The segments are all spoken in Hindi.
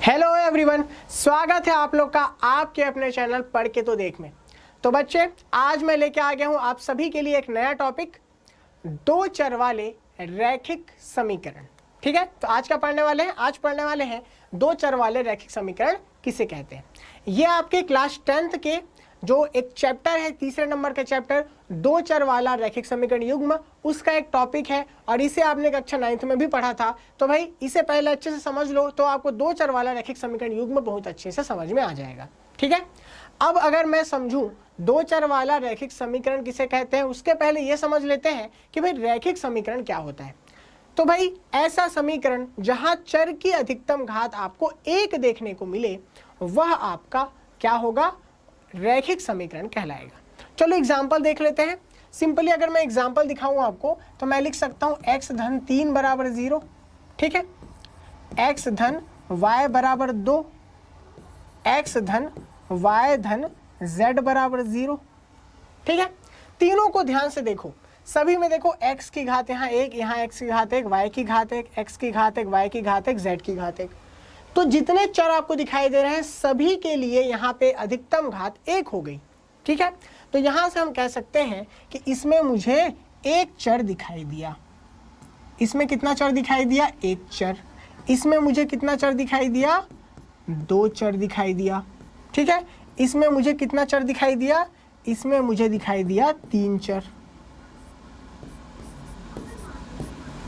हेलो एवरीवन, स्वागत है आप लोग का आपके अपने चैनल पढ़ के तो देख में। तो बच्चे, आज मैं लेके आ गया हूं आप सभी के लिए एक नया टॉपिक, दो चर वाले रैखिक समीकरण। ठीक है, तो आज क्या पढ़ने वाले हैं दो चर वाले रैखिक समीकरण किसे कहते हैं। ये आपके क्लास 10th के जो एक चैप्टर है, तीसरे नंबर का चैप्टर, दो चर वाला रैखिक समीकरण युग्म, उसका एक टॉपिक है और इसे आपने कक्षा 9th में भी पढ़ा था। तो भाई इसे पहले अच्छे से समझ लो तो आपको दो चर वाला रैखिक समीकरण युग्म बहुत अच्छे से समझ में आ जाएगा। ठीक है, अब अगर मैं समझूं दो चर वाला रैखिक समीकरण किसे कहते हैं, उसके पहले ये समझ लेते हैं कि भाई रैखिक समीकरण क्या होता है। तो भाई ऐसा समीकरण जहां चर की अधिकतम घात आपको एक देखने को मिले, वह आपका क्या होगा, रैखिक समीकरण कहलाएगा। चलो एग्जाम्पल देख लेते हैं। सिंपली अगर मैं एग्जाम्पल दिखाऊं आपको तो मैं लिख सकता हूं x धन 3 बराबर 0। ठीक है, x धन y बराबर 2, x धन y धन z बराबर 0। ठीक है, तीनों को ध्यान से देखो, सभी में देखो x की घात यहाँ एक, यहाँ x की घात एक, y की घात एक, x की घात एक, y की घात एक, z की घात एक। तो जितने चर आपको दिखाई दे रहे हैं सभी के लिए यहाँ पे अधिकतम घात एक हो गई। ठीक है, तो यहाँ से हम कह सकते हैं कि इसमें मुझे एक चर दिखाई दिया। इसमें कितना चर दिखाई दिया, एक चर। इसमें मुझे कितना चर दिखाई दिया, दो चर दिखाई दिया। ठीक है, इसमें मुझे कितना चर दिखाई दिया, इसमें मुझे दिखाई दिया तीन चर।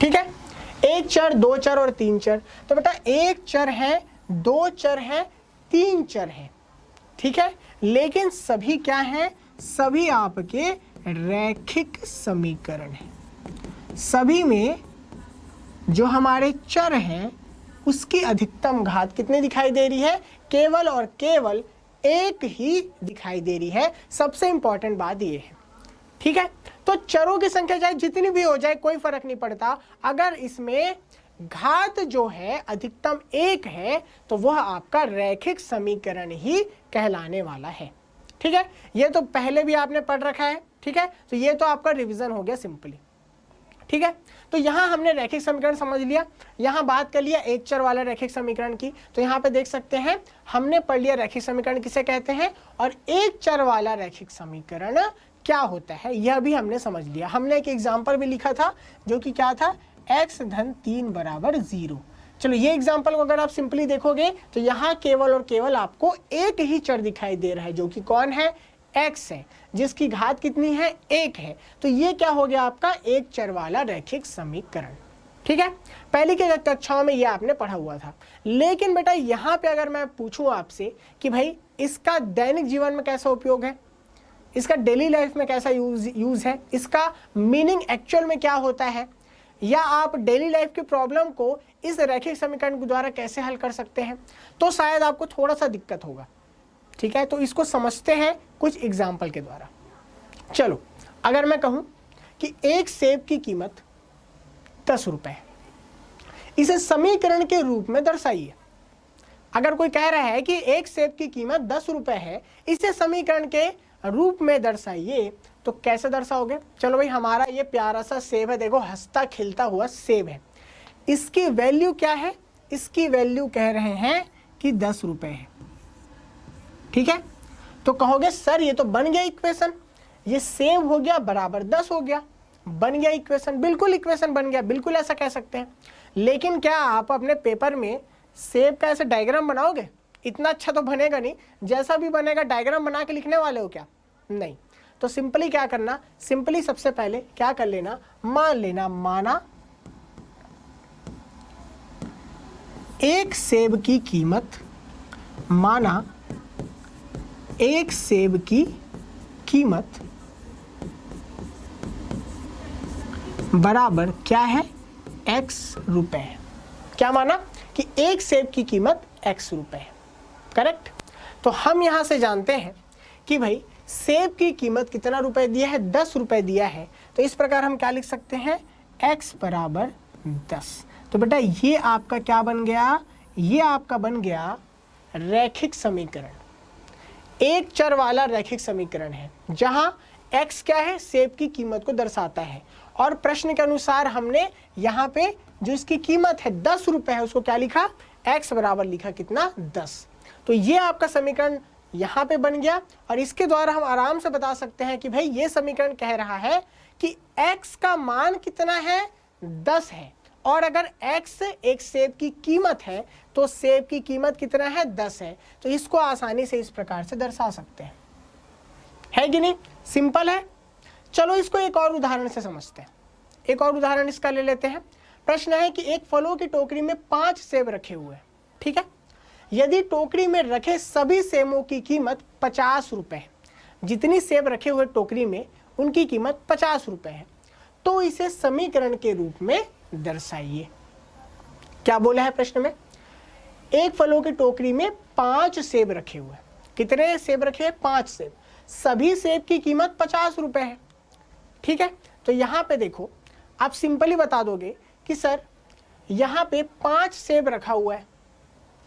ठीक है, एक चर, दो चर और तीन चर। तो बेटा एक चर है, दो चर है, तीन चर है। ठीक है, लेकिन सभी क्या हैं, सभी आपके रैखिक समीकरण हैं। सभी में जो हमारे चर हैं उसकी अधिकतम घात कितनी दिखाई दे रही है, केवल और केवल एक ही दिखाई दे रही है। सबसे इंपॉर्टेंट बात ये है। ठीक है, तो चरों की संख्या चाहे जितनी भी हो जाए कोई फर्क नहीं पड़ता, अगर इसमें घात जो है अधिकतम एक है तो वह आपका रैखिक समीकरण ही कहलाने वाला है। ठीक है, ये तो पहले भी आपने पढ़ रखा है। ठीक है, तो ये तो आपका रिवीजन हो गया सिंपली। ठीक है, तो यहाँ हमने रैखिक समीकरण समझ लिया, यहाँ बात कर लिया एक चर वाला रैखिक समीकरण की। तो यहाँ पे देख सकते हैं हमने पढ़ लिया रैखिक समीकरण किसे कहते हैं और एक चर वाला रैखिक समीकरण क्या होता है यह भी हमने समझ लिया। हमने एक एग्जाम्पल भी लिखा था जो कि क्या था, x धन 3 बराबर 0। चलो ये एग्जाम्पल को अगर आप सिंपली देखोगे तो यहाँ केवल और केवल आपको एक ही चर दिखाई दे रहा है जो कि कौन है, x है, जिसकी घात कितनी है, एक है। तो ये क्या हो गया आपका एक चर वाला रैखिक समीकरण। ठीक है, पहली के कक्षाओं में ये आपने पढ़ा हुआ था। लेकिन बेटा यहाँ पे अगर मैं पूछूं आपसे कि भाई इसका दैनिक जीवन में कैसा उपयोग है, इसका डेली लाइफ में कैसा यूज है, इसका मीनिंग एक्चुअल में क्या होता है, या आप डेली लाइफ की प्रॉब्लम को इस रैखिक समीकरण के द्वारा कैसे हल कर सकते हैं, तो शायद आपको थोड़ा सा दिक्कत होगा। ठीक है, तो इसको समझते हैं कुछ एग्जाम्पल के द्वारा। चलो अगर मैं कहूं कि एक सेब की कीमत 10 रुपए है, इसे समीकरण के रूप में दर्शाइए। अगर कोई कह रहा है कि एक सेब की कीमत 10 रुपए है, इसे समीकरण के रूप में दर्शाइए, तो कैसे दर्शाओगे। चलो भाई हमारा ये प्यारा सा सेब है, देखो हंसता खिलता हुआ सेब है, इसकी वैल्यू क्या है, इसकी वैल्यू कह रहे हैं कि 10 रुपए है। ठीक है, तो कहोगे सर ये तो बन गया इक्वेशन, ये सेब हो गया बराबर 10 हो गया, बन गया इक्वेशन। बिल्कुल इक्वेशन बन गया, बिल्कुल ऐसा कह सकते हैं। लेकिन क्या आप अपने पेपर में सेब का ऐसे डायग्राम बनाओगे, इतना अच्छा तो बनेगा नहीं, जैसा भी बनेगा डायग्राम बना के लिखने वाले हो क्या, नहीं। तो सिंपली क्या करना, सिंपली सबसे पहले क्या कर लेना, मान लेना, माना एक सेब की कीमत, माना एक सेब की कीमत बराबर क्या है, x रुपए है। क्या माना कि एक सेब की कीमत x रुपए है, करेक्ट। तो हम यहां से जानते हैं कि भाई सेब की कीमत कितना रुपए दिया है, 10 रुपए दिया है। तो इस प्रकार हम क्या लिख सकते हैं, x बराबर 10। तो बेटा ये आपका क्या बन गया, ये आपका बन गया रैखिक समीकरण, एक चर वाला रैखिक समीकरण है जहां x क्या है, सेब की कीमत को दर्शाता है। और प्रश्न के अनुसार हमने यहाँ पे जो इसकी कीमत है 10 रुपए है उसको क्या लिखा, x बराबर लिखा कितना 10। तो ये आपका समीकरण यहाँ पे बन गया और इसके द्वारा हम आराम से बता सकते हैं कि भाई ये समीकरण कह रहा है कि x का मान कितना है 10 है और अगर x एक सेब की कीमत है तो सेब की कीमत कितना है 10 है। तो इसको आसानी से इस प्रकार से दर्शा सकते हैं, है कि नहीं? सिंपल है। चलो इसको एक और उदाहरण से समझते हैं। एक और उदाहरण इसका ले लेते हैं। प्रश्न है कि एक फलों की टोकरी में 5 सेब रखे हुए हैं, ठीक है। यदि टोकरी में रखे सभी सेबों की कीमत 50 रुपए है, जितनी सेब रखे हुए टोकरी में उनकी कीमत 50 रुपए है, तो इसे समीकरण के रूप में दर्शाइए। क्या बोला है प्रश्न में? एक फलों की टोकरी में 5 सेब रखे हुए हैं। कितने सेब रखे हैं? 5 सेब। सभी सेब की कीमत 50 रुपए है, ठीक है। तो यहाँ पे देखो, आप सिंपली बता दोगे कि सर यहाँ पे 5 सेब रखा हुआ है,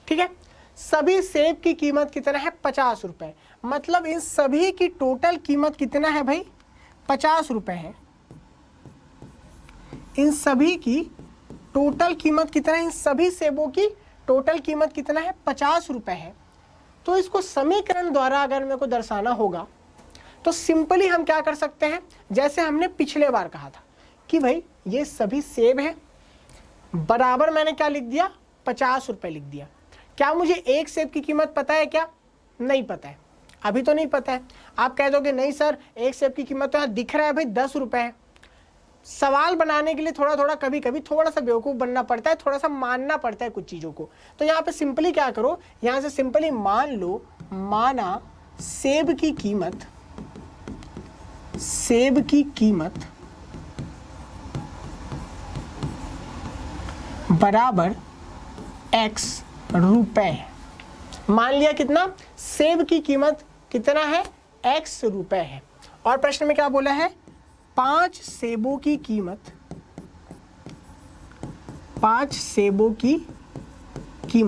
ठीक है। सभी सेब की कीमत कितना है? 50 रुपए। मतलब इन सभी की टोटल कीमत कितना है भाई? 50 रुपए है। इन सभी की टोटल कीमत कितना है? इन सभी सेबों की टोटल कीमत कितना है? 50 रुपए है। तो इसको समीकरण द्वारा अगर मेरे को दर्शाना होगा तो सिंपली हम क्या कर सकते हैं, जैसे हमने पिछले बार कहा था कि भाई ये सभी सेब हैं, बराबर मैंने क्या लिख दिया? 50 रुपए लिख दिया। क्या मुझे एक सेब की कीमत पता है क्या? नहीं पता है, अभी तो नहीं पता है। आप कह दोगे नहीं सर, एक सेब की कीमत तो यहाँ दिख रहा है भाई 10 रुपए है। सवाल बनाने के लिए थोड़ा थोड़ा कभी कभी थोड़ा सा बेवकूफ़ बनना पड़ता है, थोड़ा सा मानना पड़ता है कुछ चीज़ों को। तो यहाँ पे सिंपली क्या करो, यहाँ से सिंपली मान लो, माना सेब की कीमत बराबर x रुपए है। मान लिया कितना? सेब की कीमत कितना है? x रुपए है। और प्रश्न में क्या बोला है? 5 सेबों की कीमत।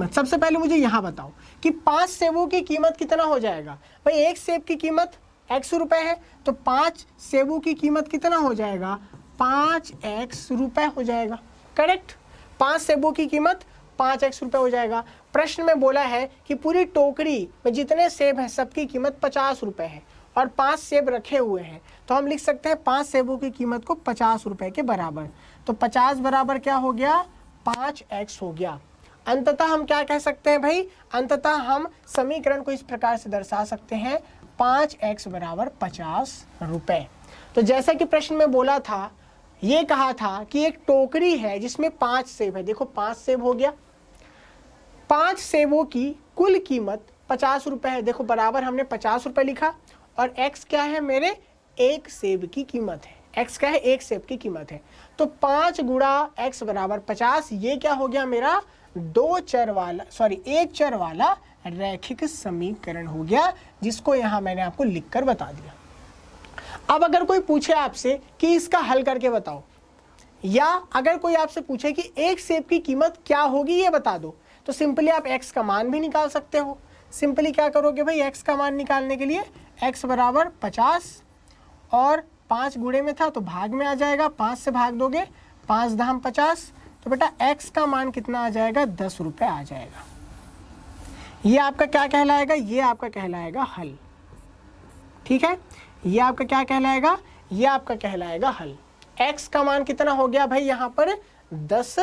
सबसे पहले मुझे यहां बताओ कि 5 सेबों की कीमत कितना हो जाएगा भाई? एक सेब की कीमत x रुपए है, तो 5 सेबों की कीमत कितना हो जाएगा? 5x रुपए हो जाएगा। करेक्ट। 5 सेबों की कीमत 5x रुपए हो जाएगा। प्रश्न में बोला है कि पूरी टोकरी में जितने सेब हैं सबकी कीमत 50 रुपए है और 5 सेब रखे हुए हैं, तो हम लिख सकते हैं 5 सेबों की कीमत को 50 रुपए के बराबर। तो 50 बराबर क्या हो गया? 5x हो गया। अंततः हम क्या कह सकते हैं भाई? अंततः हम समीकरण को इस प्रकार से दर्शा सकते हैं, 5x बराबर 50 रुपए। तो जैसा कि प्रश्न में बोला था, ये कहा था कि एक टोकरी है जिसमें 5 सेब है। देखो 5 सेब हो गया, 5 सेबों की कुल कीमत 50 रुपए है। देखो बराबर हमने 50 रुपए लिखा और x क्या है मेरे? एक सेब की कीमत है। x क्या है? एक सेब की कीमत है। तो 5 गुणा x बराबर 50। ये क्या हो गया मेरा? एक चर वाला रैखिक समीकरण हो गया, जिसको यहां मैंने आपको लिखकर बता दिया। अब अगर कोई पूछे आपसे कि इसका हल करके बताओ, या अगर कोई आपसे पूछे कि एक सेब की कीमत क्या होगी ये बता दो, तो सिंपली आप x का मान भी निकाल सकते हो। सिंपली क्या करोगे भाई? x का मान निकालने के लिए x बराबर 50 और 5 गुणे में था तो भाग में आ जाएगा, 5 से भाग दोगे, 5 दाम 50, तो बेटा x का मान कितना आ जाएगा? 10 रुपए आ जाएगा। ये आपका क्या कहलाएगा? ये आपका कहलाएगा हल। ठीक है, ये आपका क्या कहलाएगा? ये आपका कहलाएगा हल। x का मान कितना हो गया भाई? यहाँ पर 10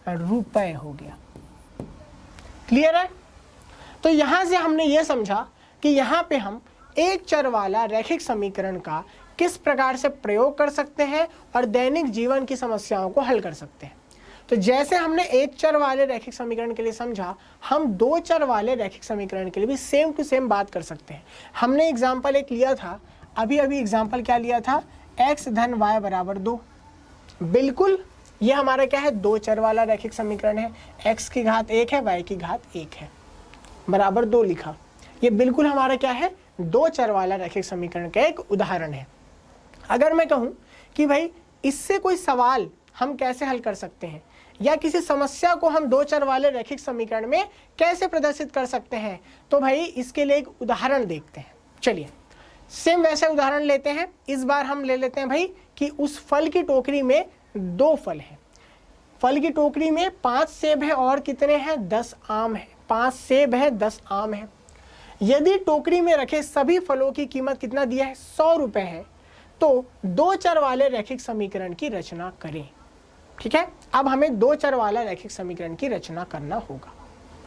रुपए हो गया। क्लियर है? तो यहां से हमने ये समझा कि यहाँ पे हम एक चर वाला रैखिक समीकरण का किस प्रकार से प्रयोग कर सकते हैं और दैनिक जीवन की समस्याओं को हल कर सकते हैं। तो जैसे हमने एक चर वाले रैखिक समीकरण के लिए समझा, हम 2 चर वाले रैखिक समीकरण के लिए भी सेम टू सेम बात कर सकते हैं। हमने एग्जाम्पल एक लिया था, अभी एग्जाम्पल क्या लिया था? x धन y बराबर 2। बिल्कुल ये हमारा क्या है? 2 चर वाला रैखिक समीकरण है। x की घात 1 है, y की घात 1 है, बराबर 2 लिखा। ये बिल्कुल हमारा क्या है? 2 चर वाला रैखिक समीकरण का एक उदाहरण है। अगर मैं कहूँ कि भाई इससे कोई सवाल हम कैसे हल कर सकते हैं, या किसी समस्या को हम 2 चर वाले रैखिक समीकरण में कैसे प्रदर्शित कर सकते हैं, तो भाई इसके लिए एक उदाहरण देखते हैं। चलिए सेम वैसे उदाहरण लेते हैं। इस बार हम ले लेते हैं भाई कि उस फल की टोकरी में 2 फल हैं। फल की टोकरी में 5 सेब है और कितने हैं 10 आम है। 5 सेब है 10 आम है। यदि टोकरी में रखे सभी फलों की कीमत कितना दिया है 100 रुपए है, तो 2 चर वाले रैखिक समीकरण की रचना करें। ठीक है, अब हमें 2 चर वाला रैखिक समीकरण की रचना करना होगा।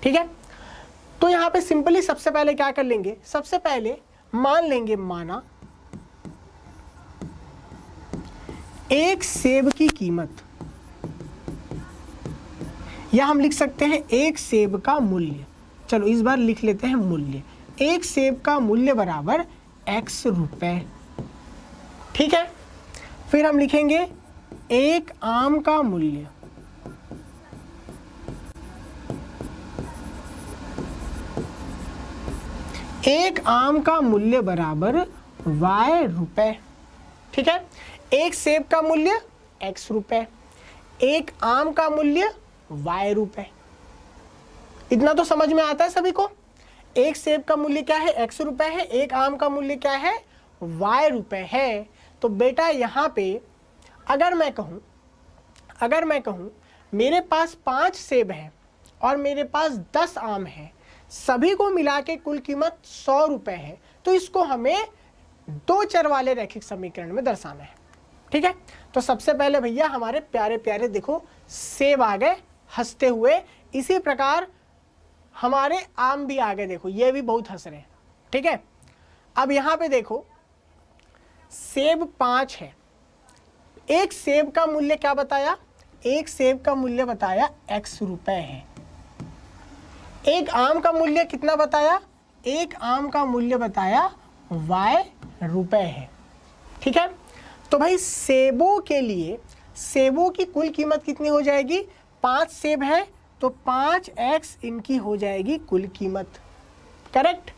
ठीक है, तो यहां पे सिंपली सबसे पहले क्या कर लेंगे, सबसे पहले मान लेंगे माना एक सेब की कीमत, या हम लिख सकते हैं एक सेब का मूल्य। चलो इस बार लिख लेते हैं मूल्य। एक सेब का मूल्य बराबर x रुपए। ठीक है, फिर हम लिखेंगे एक आम का मूल्य, एक आम का मूल्य बराबर y रुपए। ठीक है, एक सेब का मूल्य x रुपए, एक आम का मूल्य y रुपए। इतना तो समझ में आता है सभी को। एक सेब का मूल्य क्या है x रुपए है, एक आम का मूल्य क्या है y रुपए है। तो बेटा यहाँ पे अगर मैं कहूँ मेरे पास 5 सेब हैं और मेरे पास 10 आम हैं, सभी को मिला के कुल कीमत 100 रुपए है, तो इसको हमें 2 चर वाले रैखिक समीकरण में दर्शाना है। ठीक है, तो सबसे पहले भैया हमारे प्यारे प्यारे देखो सेब आ गए हंसते हुए, इसी प्रकार हमारे आम भी आ गए, देखो ये भी बहुत हंस रहे हैं। ठीक है, अब यहाँ पे देखो सेब 5 है, एक सेब का मूल्य क्या बताया, एक सेब का मूल्य बताया x रुपए है। एक आम का मूल्य कितना बताया, एक आम का मूल्य बताया y रुपए है। ठीक है, तो भाई सेबों के लिए सेबों की कुल कीमत कितनी हो जाएगी, 5 सेब है तो 5x इनकी हो जाएगी कुल कीमत। करेक्ट।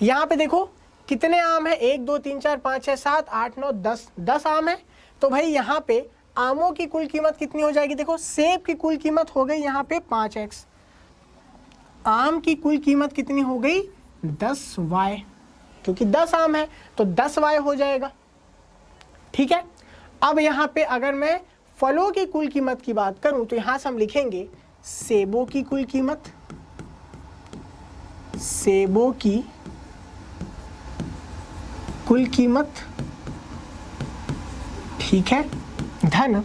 यहाँ पे देखो कितने आम है, 1 2 3 4 5 6 7 8 9 10 आम है। तो भाई यहाँ पे आमों की कुल कीमत कितनी हो जाएगी, देखो सेब की कुल कीमत हो गई यहाँ पे 5x, आम की कुल कीमत कितनी हो गई 10y, क्योंकि 10 आम है तो 10y हो जाएगा। ठीक है, अब यहाँ पे अगर मैं फलों की कुल कीमत की बात करूं तो यहां से हम लिखेंगे सेबों की कुल कीमत, सेबों की कुल कीमत, ठीक है, धन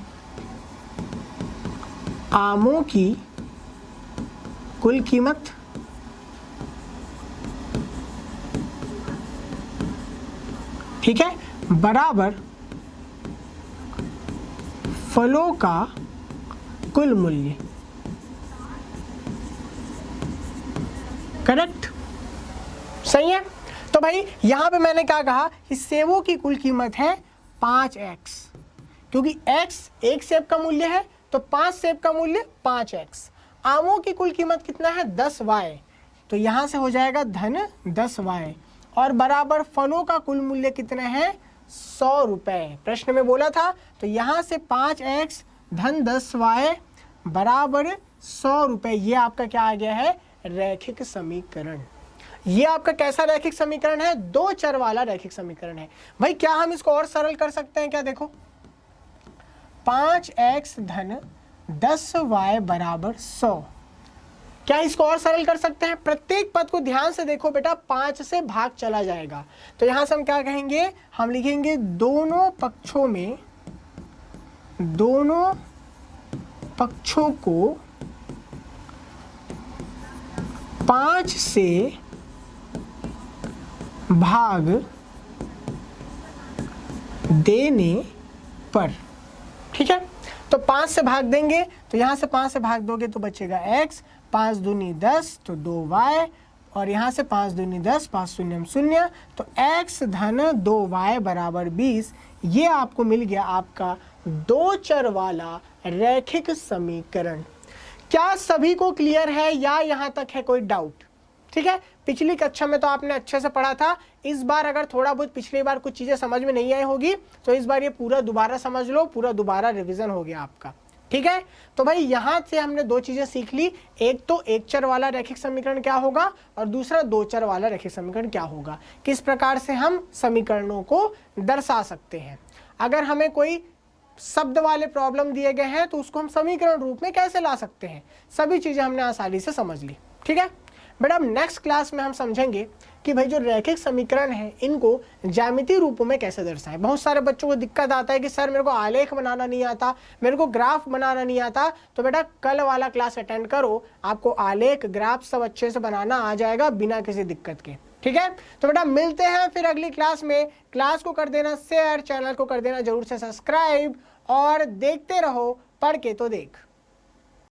आमों की कुल कीमत, ठीक है, बराबर फलों का कुल मूल्य। करेक्ट, सही है। तो भाई यहां पे मैंने क्या कहा कि सेबों की कुल कीमत है 5x, क्योंकि x एक सेब का मूल्य है तो 5 सेब का मूल्य 5x। आमों की कुल कीमत कितना है 10y, तो यहां से हो जाएगा धन 10y, और बराबर फलों का कुल मूल्य कितने हैं 100 रुपए। प्रश्न में बोला था, तो यहां से 5x धन 10y बराबर 100 रुपए। ये आपका क्या आ गया है रैखिक समीकरण। ये आपका कैसा रैखिक समीकरण है, 2 चर वाला रैखिक समीकरण है। भाई क्या हम इसको और सरल कर सकते हैं क्या, देखो 5x धन 10y बराबर 100, क्या इसको और सरल कर सकते हैं। प्रत्येक पद को ध्यान से देखो बेटा, 5 से भाग चला जाएगा, तो यहां से हम क्या कहेंगे, हम लिखेंगे दोनों पक्षों को 5 से भाग देने पर। ठीक है, तो 5 से भाग देंगे, तो यहां से 5 से भाग दोगे तो बचेगा x, 5 दूनी 10 तो 2y, और यहाँ से 5 दूनी 10, 5 शून्य 0, तो x धन 2y बराबर 20। ये आपको मिल गया आपका 2 चर वाला रैखिक समीकरण। क्या सभी को क्लियर है या यहाँ तक है कोई डाउट। ठीक है, पिछली कक्षा में तो आपने अच्छे से पढ़ा था, इस बार अगर थोड़ा बहुत पिछली बार कुछ चीजें समझ में नहीं आई होगी तो इस बार ये पूरा दोबारा समझ लो, पूरा दोबारा रिवीजन हो गया आपका। ठीक है, तो भाई यहां से हमने 2 चीजें सीख ली, एक तो एक चर वाला रैखिक समीकरण क्या होगा और दूसरा 2 चर वाला रैखिक समीकरण क्या होगा, किस प्रकार से हम समीकरणों को दर्शा सकते हैं। अगर हमें कोई शब्द वाले प्रॉब्लम दिए गए हैं तो उसको हम समीकरण रूप में कैसे ला सकते हैं, सभी चीज़ें हमने आसानी से समझ ली। ठीक है बेटा, अब नेक्स्ट क्लास में हम समझेंगे कि भाई जो रैखिक समीकरण है इनको ज्यामितीय रूपों में कैसे दर्शाएं। बहुत सारे बच्चों को दिक्कत आता है कि सर मेरे को आलेख बनाना नहीं आता, मेरे को ग्राफ बनाना नहीं आता। तो बेटा कल वाला क्लास अटेंड करो, आपको आलेख ग्राफ सब अच्छे से बनाना आ जाएगा बिना किसी दिक्कत के। ठीक है, तो बेटा मिलते हैं फिर अगली क्लास में। क्लास को कर देना शेयर, चैनल को कर देना जरूर से सब्सक्राइब और देखते रहो पढ़ के तो देख।